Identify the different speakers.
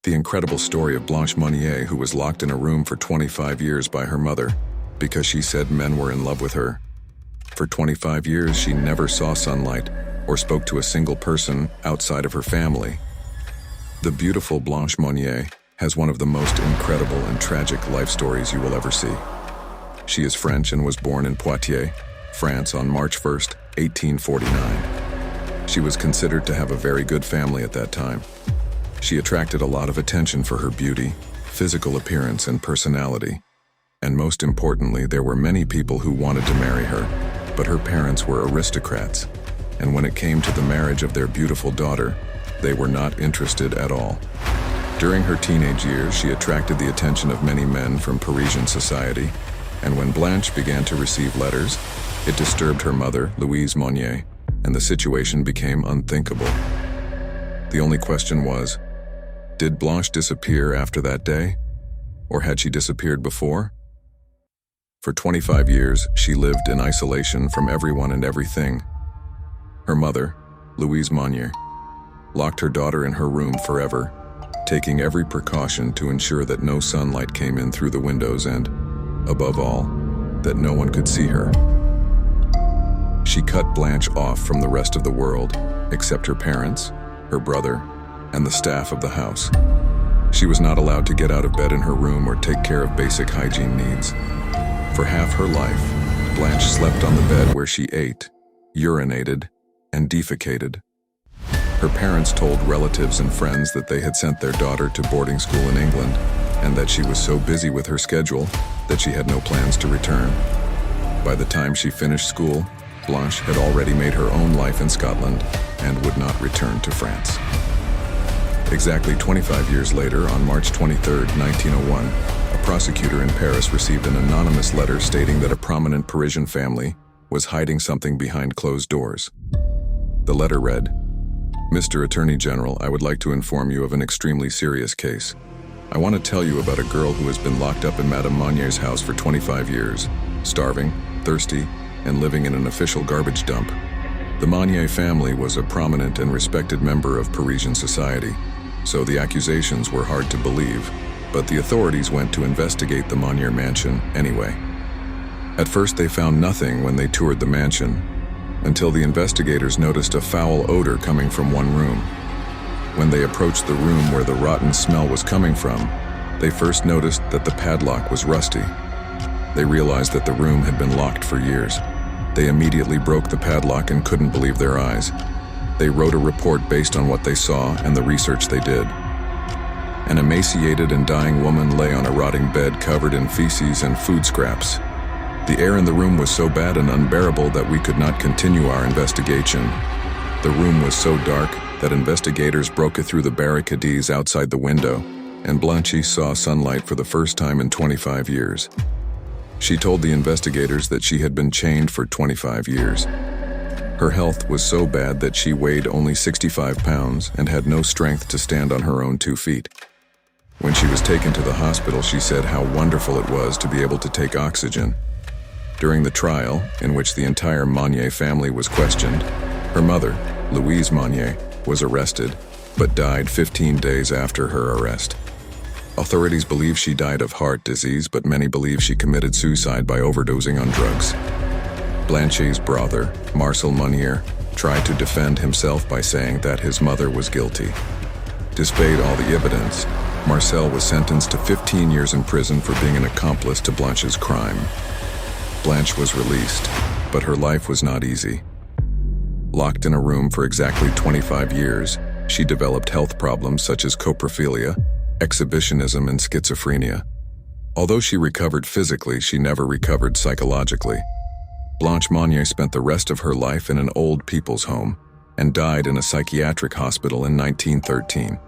Speaker 1: The incredible story of Blanche Monnier, who was locked in a room for 25 years by her mother because she said men were in love with her. For 25 years, she never saw sunlight or spoke to a single person outside of her family. The beautiful Blanche Monnier has one of the most incredible and tragic life stories you will ever see. She is French and was born in Poitiers, France on March 1st, 1849. She was considered to have a very good family at that time. She attracted a lot of attention for her beauty, physical appearance, and personality. And most importantly, there were many people who wanted to marry her, but her parents were aristocrats. And when it came to the marriage of their beautiful daughter, they were not interested at all. During her teenage years, she attracted the attention of many men from Parisian society, and when Blanche began to receive letters, it disturbed her mother, Louise Monnier, and the situation became unthinkable. The only question was, did Blanche disappear after that day? Or had she disappeared before? For 25 years, she lived in isolation from everyone and everything. Her mother, Louise Monnier, locked her daughter in her room forever, taking every precaution to ensure that no sunlight came in through the windows and, above all, that no one could see her. She cut Blanche off from the rest of the world, except her parents, her brother, and the staff of the house. She was not allowed to get out of bed in her room or take care of basic hygiene needs. For half her life, Blanche slept on the bed where she ate, urinated, and defecated. Her parents told relatives and friends that they had sent their daughter to boarding school in England and that she was so busy with her schedule that she had no plans to return. By the time she finished school, Blanche had already made her own life in Scotland and would not return to France. Exactly 25 years later, on March 23, 1901, a prosecutor in Paris received an anonymous letter stating that a prominent Parisian family was hiding something behind closed doors. The letter read, "Mr. Attorney General, I would like to inform you of an extremely serious case. I want to tell you about a girl who has been locked up in Madame Monnier's house for 25 years, starving, thirsty, and living in an official garbage dump." The Monnier family was a prominent and respected member of Parisian society, so the accusations were hard to believe, but the authorities went to investigate the Monnier mansion anyway. At first they found nothing when they toured the mansion, until the investigators noticed a foul odor coming from one room. When they approached the room where the rotten smell was coming from, they first noticed that the padlock was rusty. They realized that the room had been locked for years. They immediately broke the padlock and couldn't believe their eyes. They wrote a report based on what they saw and the research they did. An emaciated and dying woman lay on a rotting bed covered in feces and food scraps. The air in the room was so bad and unbearable that we could not continue our investigation. The room was so dark that investigators broke it through the barricades outside the window, and Blanche saw sunlight for the first time in 25 years. She told the investigators that she had been chained for 25 years. Her health was so bad that she weighed only 65 pounds and had no strength to stand on her own 2 feet. When she was taken to the hospital, she said how wonderful it was to be able to take oxygen. During the trial, in which the entire Monnier family was questioned, her mother, Louise Monnier, was arrested, but died 15 days after her arrest. Authorities believe she died of heart disease, but many believe she committed suicide by overdosing on drugs. Blanche's brother, Marcel Monnier, tried to defend himself by saying that his mother was guilty. Despite all the evidence, Marcel was sentenced to 15 years in prison for being an accomplice to Blanche's crime. Blanche was released, but her life was not easy. Locked in a room for exactly 25 years, she developed health problems such as coprophilia, exhibitionism, and schizophrenia. Although she recovered physically, she never recovered psychologically. Blanche Monnier spent the rest of her life in an old people's home and died in a psychiatric hospital in 1913.